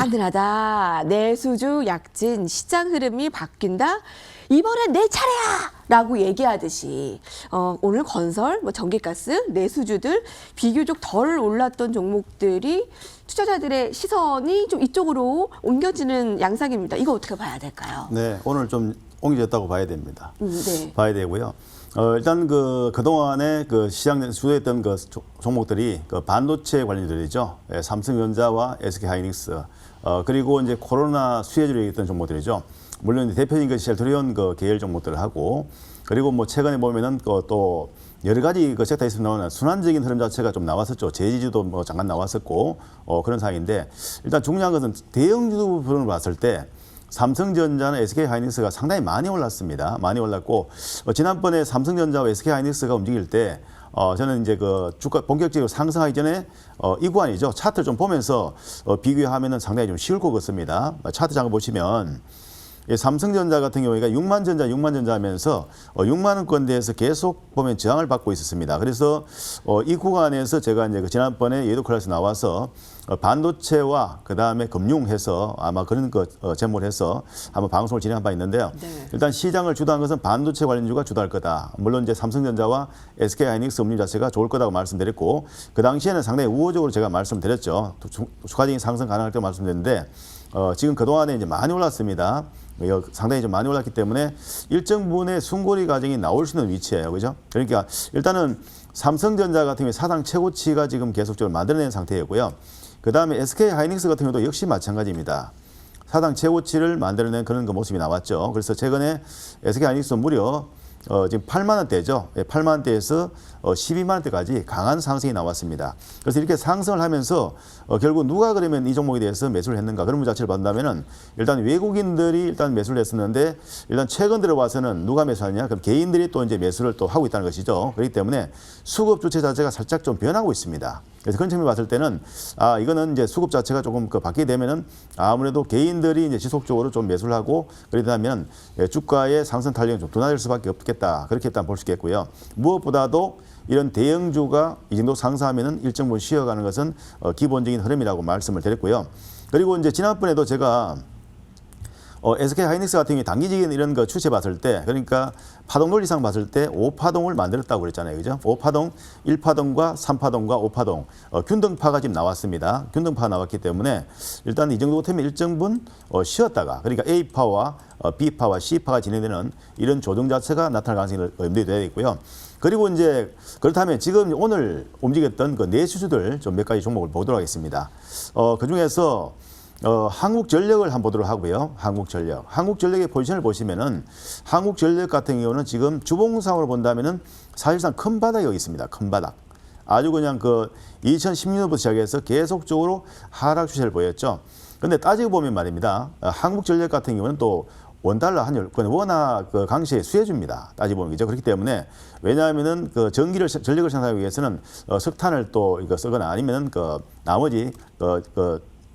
깐든하다. 내수주 약진 시장 흐름이 바뀐다. 이번엔 내 차례야! 라고 얘기하듯이 오늘 건설, 뭐 전기가스, 내수주들 비교적 덜 올랐던 종목들이 투자자들의 시선이 좀 이쪽으로 옮겨지는 양상입니다. 이거 어떻게 봐야 될까요? 네, 오늘 좀 옮겨졌다고 봐야 됩니다. 네. 봐야 되고요. 일단 그동안에 그 시장 주도했던 그 종목들이 그 반도체 관련주들이죠. 삼성전자와 SK하이닉스, 그리고 이제 코로나 수혜주로 있던 종목들이죠. 물론 대표적인 그 쉘트리온 그 계열 종목들을 하고, 그리고 뭐 최근에 보면은 또 여러 가지 그 섹터에서 나오는 순환적인 흐름 자체가 좀 나왔었죠. 제지주도 뭐 잠깐 나왔었고, 그런 상황인데, 일단 중요한 것은 대형주 부분을 봤을 때 삼성전자는 SK하이닉스가 상당히 많이 올랐습니다. 많이 올랐고, 지난번에 삼성전자와 SK하이닉스가 움직일 때, 저는 이제 그 주가 본격적으로 상승하기 전에 이 구간이죠. 차트를 좀 보면서 비교하면은 상당히 좀 쉬울 것 같습니다. 차트 잠깐 보시면, 삼성전자 같은 경우가 6만 전자 하면서 6만 원권대에서 계속 보면 저항을 받고 있었습니다. 그래서 이 구간에서 제가 이제 그 지난번에 예도 클래스 나와서 반도체와 그 다음에 금융해서 아마 그런 거 제목을 해서 한번 방송을 진행한 바 있는데요. 네. 일단 시장을 주도한 것은 반도체 관련주가 주도할 거다. 물론 이제 삼성전자와 SK하이닉스 움직임 자체가 좋을 거라고 말씀드렸고, 그 당시에는 상당히 우호적으로 제가 말씀드렸죠. 추가적인 상승 가능할 때 말씀드렸는데, 지금 그동안에 이제 많이 올랐습니다. 상당히 좀 많이 올랐기 때문에 일정 부분의 숨고리 과정이 나올 수 있는 위치예요. 그죠? 그러니까 일단은 삼성전자 같은 경우에 사상 최고치가 지금 계속적으로 만들어낸 상태이고요. 그 다음에 SK하이닉스 같은 경우도 역시 마찬가지입니다. 사상 최고치를 만들어낸 그런 그 모습이 나왔죠. 그래서 최근에 SK하이닉스 무려 지금 8만 원대죠. 8만 원대에서 12만 원대까지 강한 상승이 나왔습니다. 그래서 이렇게 상승을 하면서 결국 누가 그러면 이 종목에 대해서 매수를 했는가 그런 문 자체를 본다면은 일단 외국인들이 일단 매수를 했었는데, 일단 최근 들어와서는 누가 매수하냐? 그럼 개인들이 또 이제 매수를 또 하고 있다는 것이죠. 그렇기 때문에 수급 주체 자체가 살짝 좀 변하고 있습니다. 그래서 그런 측면을 봤을 때는 이거는 이제 수급 자체가 조금 바뀌게 되면은 아무래도 개인들이 이제 지속적으로 좀 매수를 하고, 그러다면 주가의 상승 탄력이 좀 둔화될 수밖에 없겠다. 그렇게 일단 볼 수 있겠고요. 무엇보다도 이런 대형주가 이 정도 상승하면은 일정 부분 쉬어가는 것은 기본적인 흐름이라고 말씀을 드렸고요. 그리고 이제 지난번에도 제가 SK하이닉스 같은 경우에 단기적인 이런 거 추세 봤을 때, 그러니까 파동 논리상 봤을 때 5파동을 만들었다고 그랬잖아요. 그죠? 5파동, 1파동과 3파동과 5파동, 균등파가 지금 나왔습니다. 균등파가 나왔기 때문에 일단 이 정도 되면 일정 부분 쉬었다가, 그러니까 A파와 B파와 C파가 진행되는 이런 조정 자체가 나타날 가능성이 염두에 둬야 되고요. 그리고 이제 그렇다면 지금 오늘 움직였던 그 내수주들 좀 몇 가지 종목을 보도록 하겠습니다. 그 중에서 한국전력을 한번 보도록 하고요. 한국전력의 포지션을 보시면은 한국전력 같은 경우는 지금 주봉상으로 본다면은 사실상 큰 바닥이 여기 있습니다. 큰 바닥. 아주 그냥 그 2016년부터 시작해서 계속적으로 하락 추세를 보였죠. 근데 따지고 보면 말입니다. 한국전력 같은 경우는 또 원달러 환율, 워낙 그 강세의 수혜주입니다. 따지고 보면, 그죠? 그렇기 때문에, 왜냐하면은 그 전력을 생산하기 위해서는 석탄을 또 이거 쓰거나 아니면은 그 나머지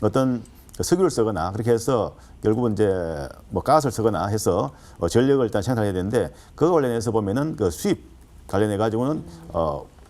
어떤 석유를 쓰거나 그렇게 해서 결국은 이제 뭐 가스를 쓰거나 해서 전력을 일단 생산해야 되는데, 그거 관련해서 보면은 그 수입 관련해 가지고는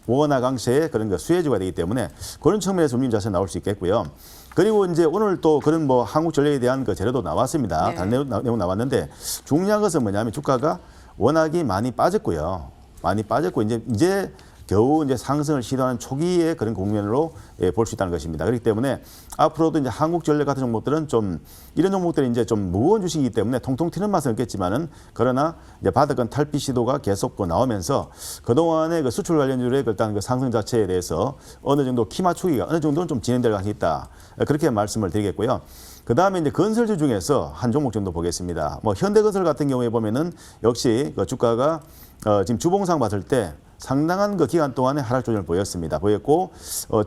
원화 강세의 그런 그 수혜주가 되기 때문에 그런 측면에서 움직임 자세 나올 수 있겠고요. 그리고 이제 오늘 또 그런 뭐 한국전력에 대한 그 재료도 나왔습니다. 네. 다른 내용 나왔는데, 중요한 것은 뭐냐면 주가가 워낙이 많이 빠졌고요. 많이 빠졌고 이제 겨우 이제 상승을 시도하는 초기의 그런 국면으로 볼 수 있다는 것입니다. 그렇기 때문에 앞으로도 이제 한국전력 같은 종목들은 좀 이런 종목들이 이제 좀 무거운 주식이기 때문에 통통 튀는 맛은 없겠지만은, 그러나 이제 바닥은 탈피 시도가 계속 나오면서 그동안의 그 수출 관련주의 일단 그 상승 자체에 대해서 어느 정도 키 맞추기가 어느 정도는 좀 진행될 가능성이 있다. 그렇게 말씀을 드리겠고요. 그 다음에 이제 건설주 중에서 한 종목 정도 보겠습니다. 뭐 현대건설 같은 경우에 보면은 역시 그 주가가 지금 주봉상 봤을 때 상당한 그 기간 동안에 하락 조정을 보였고,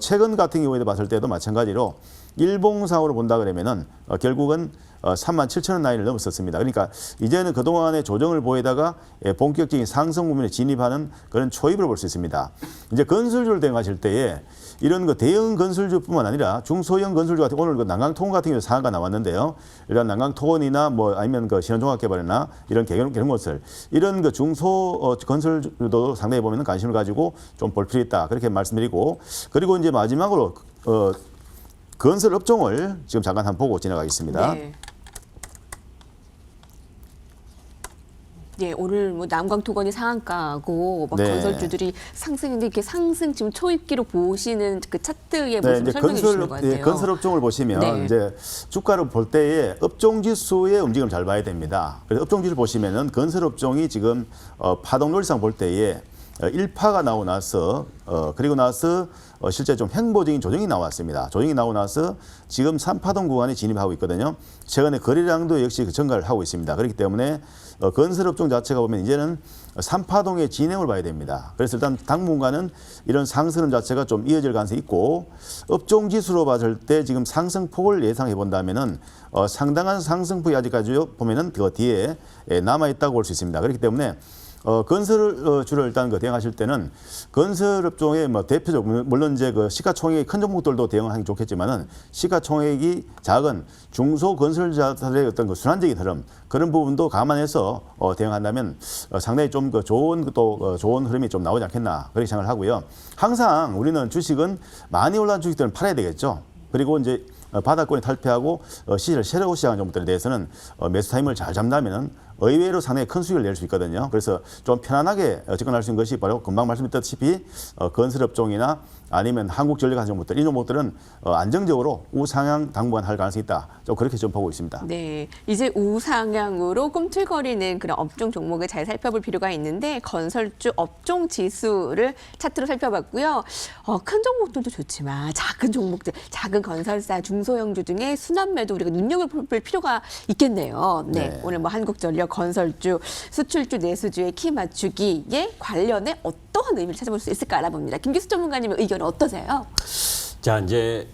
최근 같은 경우에 봤을 때도 마찬가지로 일봉상으로 본다 그러면은 결국은 37,000원 라인을 넘었었습니다. 그러니까 이제는 그동안의 조정을 보이다가 본격적인 상승 국면에 진입하는 그런 초입을 볼 수 있습니다. 이제 건설주를 대응하실 때에 이런 그 대형 건설주뿐만 아니라 중소형 건설주 같은, 오늘 그 난강토건 같은 경우 사안가 나왔는데요. 이런 난강토건이나 뭐 아니면 그 신원종합개발이나 이런 개경 건설, 이런 그 중소 건설주도 상당히 보면은 관심을 가지고 좀 볼 필요 있다. 그렇게 말씀드리고, 그리고 이제 마지막으로 건설 업종을 지금 잠깐 한번 보고 지나가겠습니다. 네. 예, 오늘 뭐 남광토건이 상한가고 막 네. 건설주들이 상승인데 이렇게 상승 지금 초입기로 보시는 그 차트의 네, 모습을 이제 설명해 주시는 것 같아요. 건설 업종을 보시면 네. 이제 주가를 볼 때에 업종 지수의 움직임을 잘 봐야 됩니다. 그래서 업종 지수를 보시면은 건설 업종이 지금 파동 논리상 볼 때에 1파가 나오고 나서 그리고 나서 실제 좀 횡보적인 조정이 나왔습니다. 조정이 나오고 나서 지금 3파동 구간에 진입하고 있거든요. 최근에 거래량도 역시 그 증가를 하고 있습니다. 그렇기 때문에 건설업종 자체가 보면 이제는 3파동의 진행을 봐야 됩니다. 그래서 일단 당분간은 이런 상승 자체가 좀 이어질 가능성이 있고 업종 지수로 봤을 때 지금 상승폭을 예상해 본다면은 상당한 상승폭이 아직까지 보면은 그 뒤에 남아 있다고 볼 수 있습니다. 그렇기 때문에 건설주를 일단 대응하실 때는 건설업종의 뭐 대표적 물론 이제 그 시가총액이 큰 종목들도 대응하기 좋겠지만은 시가총액이 작은 중소 건설자들의 어떤 그 순환적인 흐름 그런 부분도 감안해서 대응한다면 상당히 좀 그 좋은 좋은 흐름이 좀 나오지 않겠나 그렇게 생각을 하고요. 항상 우리는 주식은 많이 올라간 주식들은 팔아야 되겠죠. 그리고 이제 바닥권에 탈피하고 시세를 새로 시작한 종목들에 대해서는 매수 타임을 잘 잡는다면은 의외로 상당히 큰 수익을 낼 수 있거든요. 그래서 좀 편안하게 접근할 수 있는 것이 바로 금방 말씀드렸다시피 건설업종이나 아니면 한국전력 같은 종목들, 이 종목들은 안정적으로 우상향 당분간 할 가능성이 있다. 좀 그렇게 좀 보고 있습니다. 네, 이제 우상향으로 꿈틀거리는 그런 업종 종목을 잘 살펴볼 필요가 있는데 건설주 업종 지수를 차트로 살펴봤고요. 큰 종목들도 좋지만 작은 종목들, 작은 건설사, 중소형주 등의 순환매도 우리가 눈여겨볼 필요가 있겠네요. 네, 네. 오늘 뭐 한국전력, 건설주, 수출주, 내수주의 키 맞추기에 관련해 어떠한 의미를 찾아볼 수 있을까 알아봅니다. 김기수 전문가님의 의견은 어떠세요? 자, 이제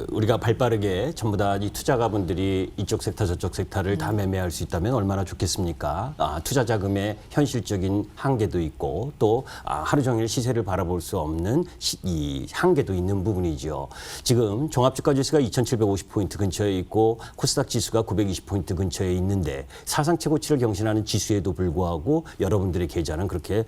우리가 발빠르게 전부 다 이 투자가분들이 이쪽 섹터 저쪽 섹터를 다 매매할 수 있다면 얼마나 좋겠습니까? 투자 자금의 현실적인 한계도 있고 또 하루 종일 시세를 바라볼 수 없는 이 한계도 있는 부분이죠. 지금 종합주가 지수가 2,750포인트 근처에 있고 코스닥 지수가 920포인트 근처에 있는데 사상 최고치를 경신하는 지수에도 불구하고 여러분들의 계좌는 그렇게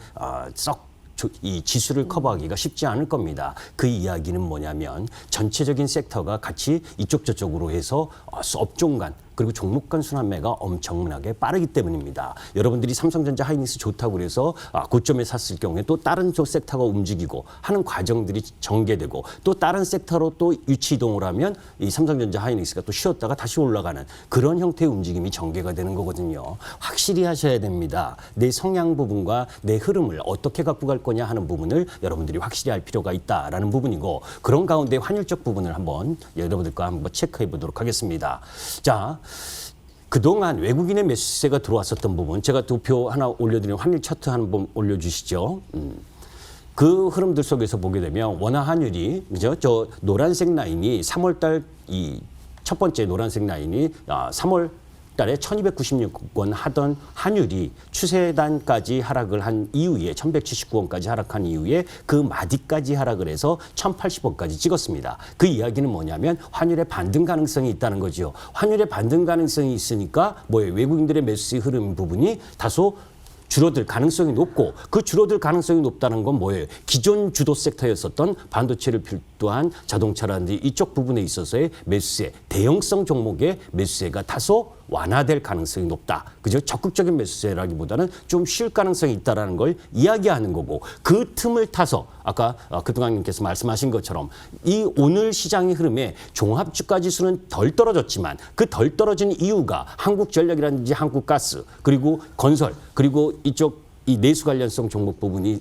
이 지수를 커버하기가 쉽지 않을 겁니다. 그 이야기는 뭐냐면 전체적인 섹터가 같이 이쪽 저쪽으로 해서 업종 간 그리고 종목 간 순환매가 엄청나게 빠르기 때문입니다. 여러분들이 삼성전자 하이닉스 좋다고 그래서 고점에 샀을 경우에 또 다른 쪽 섹터가 움직이고 하는 과정들이 전개되고 또 다른 섹터로 또 유치 이동을 하면 이 삼성전자 하이닉스가 또 쉬었다가 다시 올라가는 그런 형태의 움직임이 전개가 되는 거거든요. 확실히 하셔야 됩니다. 내 성향 부분과 내 흐름을 어떻게 갖고 갈 거냐 하는 부분을 여러분들이 확실히 할 필요가 있다라는 부분이고 그런 가운데 환율적 부분을 한번 여러분들과 한번 체크해 보도록 하겠습니다. 자, 그동안 외국인의 매수세가 들어왔었던 부분 제가 도표 하나 올려드리는 환율 차트 한번 올려주시죠. 그 흐름들 속에서 보게 되면 원화 환율이 그죠? 저 노란색 라인이 3월달 이 첫 번째 노란색 라인이 3월 달에 1296원 하던 환율이 추세단까지 하락을 한 이후에 1179원까지 하락한 이후에 그 마디까지 하락을 해서 1080원까지 찍었습니다. 그 이야기는 뭐냐면 환율의 반등 가능성이 있다는 거죠. 환율의 반등 가능성이 있으니까 외국인들의 매수세 흐름 부분이 다소 줄어들 가능성이 높고 그 줄어들 가능성이 높다는 건 뭐예요? 기존 주도 섹터였었던 반도체를 필두한 자동차라든지 이쪽 부분에 있어서의 매수세, 대형성 종목의 매수세가 다소 완화될 가능성이 높다. 그죠? 적극적인 매수세라기보다는 좀 쉴 가능성이 있다라는 걸 이야기하는 거고 그 틈을 타서 아까 그동안님께서 말씀하신 것처럼 이 오늘 시장의 흐름에 종합주가 지수는 덜 떨어졌지만 그 덜 떨어진 이유가 한국전력이라든지 한국가스 그리고 건설 그리고 이쪽 이 내수 관련성 종목 부분에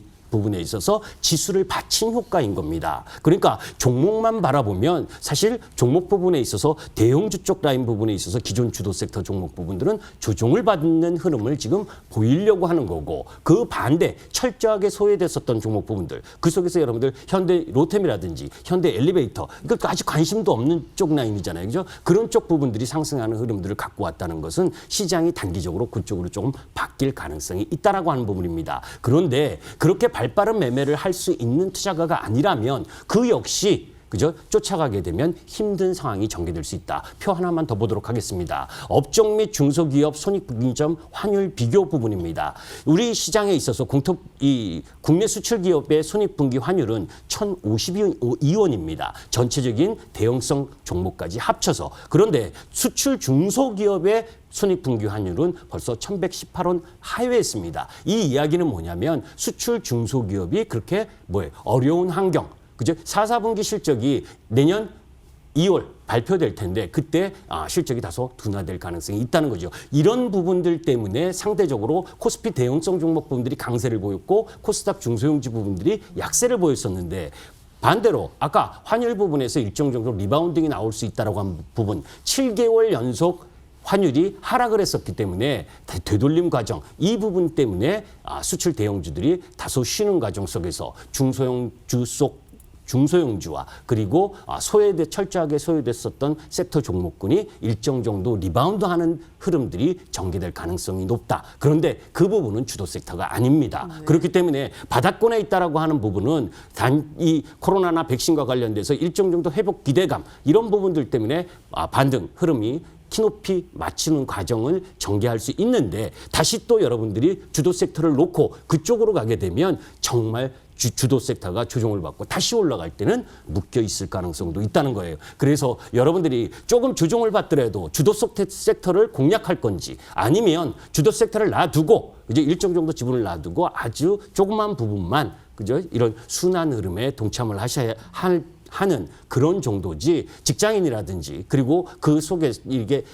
있어서 지수를 받친 효과인 겁니다. 그러니까 종목만 바라보면 사실 종목 부분에 있어서 대형주 쪽 라인 부분에 있어서 기존 주도 섹터 종목 부분들은 조정을 받는 흐름을 지금 보이려고 하는 거고 그 반대 철저하게 소외됐었던 종목 부분들 그 속에서 여러분들 현대 로템이라든지 현대 엘리베이터 그러니까 아직 관심도 없는 쪽 라인이잖아요. 그죠? 그런 쪽 부분들이 상승하는 흐름들을 갖고 왔다는 것은 시장이 단기적으로 그쪽으로 조금 바뀔 가능성이 있다라고 하는 부분입니다. 그런데 그렇게 발빠른 매매를 할 수 있는 투자가가 아니라면 그 역시 그죠? 쫓아가게 되면 힘든 상황이 전개될 수 있다. 표 하나만 더 보도록 하겠습니다. 업종 및 중소기업 손익분기점 환율 비교 부분입니다. 우리 시장에 있어서 국내 수출 기업의 손익분기 환율은 1,052원입니다. 전체적인 대형성 종목까지 합쳐서. 그런데 수출 중소기업의 손익분기 환율은 벌써 1,118원 하회했습니다. 이 이야기는 뭐냐면 수출 중소기업이 그렇게 어려운 환경, 그죠? 4, 4분기 실적이 내년 2월 발표될 텐데 그때 실적이 다소 둔화될 가능성이 있다는 거죠. 이런 부분들 때문에 상대적으로 코스피 대형성 종목 부분들이 강세를 보였고 코스닥 중소형주 부분들이 약세를 보였었는데 반대로 아까 환율 부분에서 일정 정도 리바운딩이 나올 수 있다라고 한 부분 7개월 연속 환율이 하락을 했었기 때문에 되돌림 과정 이 부분 때문에 수출 대형주들이 다소 쉬는 과정 속에서 중소형주와 그리고 철저하게 소외됐었던 섹터 종목군이 일정 정도 리바운드하는 흐름들이 전개될 가능성이 높다. 그런데 그 부분은 주도 섹터가 아닙니다. 그렇기 때문에 바닥권에 있다라고 하는 부분은 이 코로나나 백신과 관련돼서 일정 정도 회복 기대감 이런 부분들 때문에 반등 흐름이 키높이 맞추는 과정을 전개할 수 있는데 다시 또 여러분들이 주도 섹터를 놓고 그쪽으로 가게 되면 정말 주도 섹터가 조정을 받고 다시 올라갈 때는 묶여 있을 가능성도 있다는 거예요. 그래서 여러분들이 조금 조정을 받더라도 주도 섹터를 공략할 건지 아니면 주도 섹터를 놔두고 이제 일정 정도 지분을 놔두고 아주 조그만 부분만 그죠? 이런 순환 흐름에 동참을 하셔야 하는 그런 정도지 직장인이라든지 그리고 그 속에 이게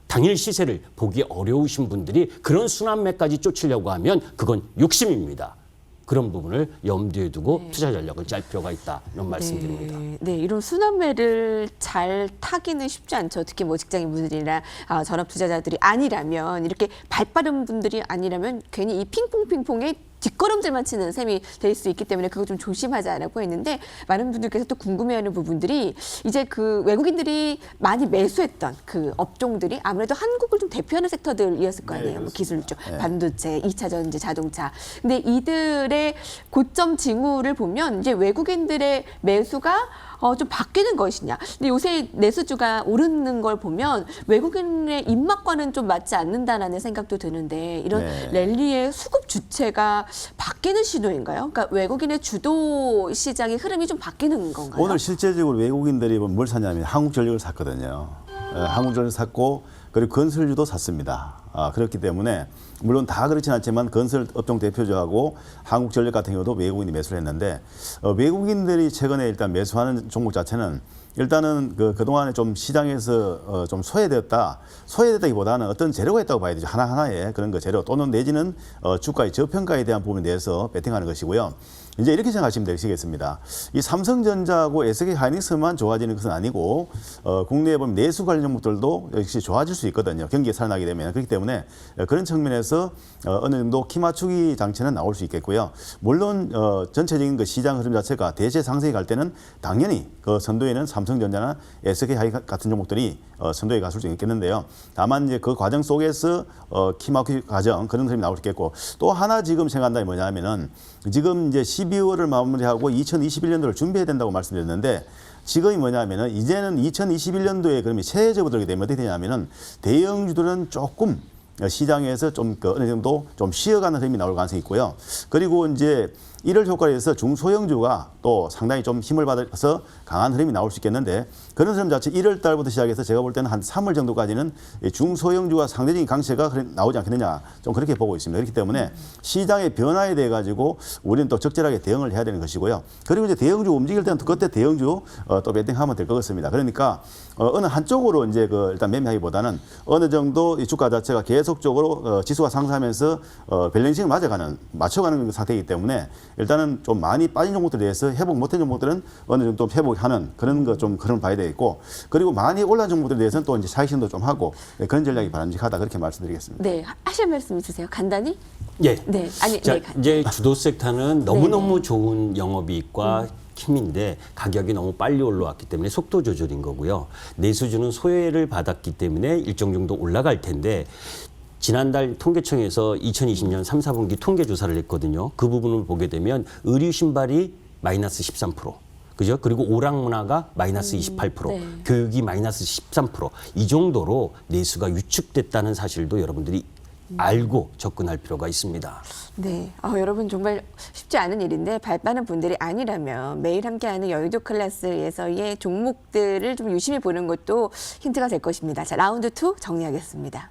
당일 시세를 보기 어려우신 분들이 그런 순환매까지 쫓으려고 하면 그건 욕심입니다. 그런 부분을 염두에 두고 투자 전략을 짤 필요가 있다. 이런 말씀드립니다. 네, 이런 순환매를 잘 타기는 쉽지 않죠. 특히 뭐 직장인분들이나 전업 투자자들이 아니라면 이렇게 발빠른 분들이 아니라면 괜히 이 핑퐁핑퐁에 뒷걸음질만 치는 셈이 될 수 있기 때문에 그거 좀 조심하자라고 했는데 많은 분들께서 또 궁금해하는 부분들이 이제 그 외국인들이 많이 매수했던 그 업종들이 아무래도 한국을 좀 대표하는 섹터들이었을 거 아니에요. 뭐 기술 쪽, 반도체, 2차 전지, 자동차. 근데 이들의 고점 징후를 보면 이제 외국인들의 매수가 좀 바뀌는 것이냐. 근데 요새 내수주가 오르는 걸 보면 외국인의 입맛과는 좀 맞지 않는다라는 생각도 드는데 이런 랠리의 수급 주체가 바뀌는 시도인가요? 그러니까 외국인의 주도 시장의 흐름이 좀 바뀌는 건가요? 오늘 실제적으로 외국인들이 뭘 샀냐면 한국전력을 샀거든요. 한국전력을 샀고 그리고 건설주도 샀습니다. 그렇기 때문에 물론 다 그렇진 않지만 건설 업종 대표주하고 한국전력 같은 경우도 외국인이 매수를 했는데 외국인들이 최근에 일단 매수하는 종목 자체는 일단은 그동안에 좀 시장에서 좀 소외됐다기보다는 어떤 재료가 있다고 봐야 되죠. 하나하나의 그런 거 재료 또는 내지는 주가의 저평가에 대한 부분에 대해서 베팅하는 것이고요. 이제 이렇게 생각하시면 되시겠습니다. 이 삼성전자하고 SK하이닉스만 좋아지는 것은 아니고 국내에 보면 내수 관련 종목들도 역시 좋아질 수 있거든요. 경기가 살아나게 되면. 그렇기 때문에 그런 측면에서 어느 정도 키 맞추기 장치는 나올 수 있겠고요. 물론 전체적인 그 시장 흐름 자체가 대세 상승이 갈 때는 당연히 그 선도에는 삼성전자나 SK하이닉스 같은 종목들이 선도에 갔을 수 있겠는데요. 다만 이제 그 과정 속에서 키 맞추기 과정 그런 흐름이 나올 수 있겠고 또 하나 지금 생각한다는 게 뭐냐면은 지금 이제 12월을 마무리하고 2021년도를 준비해야 된다고 말씀드렸는데 지금이 뭐냐면은 이제는 2021년도에 그러면 새해 접어들게 되면 어떻게 되냐면은 대형주들은 조금 시장에서 좀 어느 정도 좀 쉬어가는 흐름이 나올 가능성이 있고요. 그리고 이제 1월 효과에 의해서 중소형주가 또 상당히 좀 힘을 받아서 강한 흐름이 나올 수 있겠는데 그런 흐름 자체 1월 달부터 시작해서 제가 볼 때는 한 3월 정도까지는 중소형주가 상대적인 강세가 나오지 않겠느냐 좀 그렇게 보고 있습니다. 그렇기 때문에 시장의 변화에 대해 가지고 우리는 또 적절하게 대응을 해야 되는 것이고요. 그리고 이제 대형주 움직일 때는 그때 대형주 또 배팅하면 될 것 같습니다. 그러니까 어느 한쪽으로 이제 일단 매매하기보다는 어느 정도 이 주가 자체가 계속적으로 지수가 상승하면서 밸런싱을 맞춰가는 상태이기 때문에 일단은 좀 많이 빠진 종목들에 대해서 회복 못한 종목들은 어느 정도 회복하는 그런 거 좀 그런 봐야 되겠고 그리고 많이 올라간 종목들에 대해서는 또 이제 차익심도 좀 하고 그런 전략이 바람직하다 그렇게 말씀드리겠습니다. 네, 하실 말씀 있으세요? 간단히? 예. 네, 아니, 자, 네. 이제 주도 섹터는 너무너무 좋은 영업이익과 힘인데 가격이 너무 빨리 올라왔기 때문에 속도 조절인 거고요. 내수주는 소외를 받았기 때문에 일정 정도 올라갈 텐데 지난달 통계청에서 2020년 3, 4분기 통계 조사를 했거든요. 그 부분을 보게 되면 의류 신발이 마이너스 13%. 그죠? 그리고 오락 문화가 마이너스 28%, 네. 교육이 마이너스 13%. 이 정도로 내수가 위축됐다는 사실도 여러분들이 알고 접근할 필요가 있습니다. 네, 여러분 정말 쉽지 않은 일인데 발 빠른 분들이 아니라면 매일 함께하는 여의도 클래스에서의 종목들을 좀 유심히 보는 것도 힌트가 될 것입니다. 자, 라운드 2 정리하겠습니다.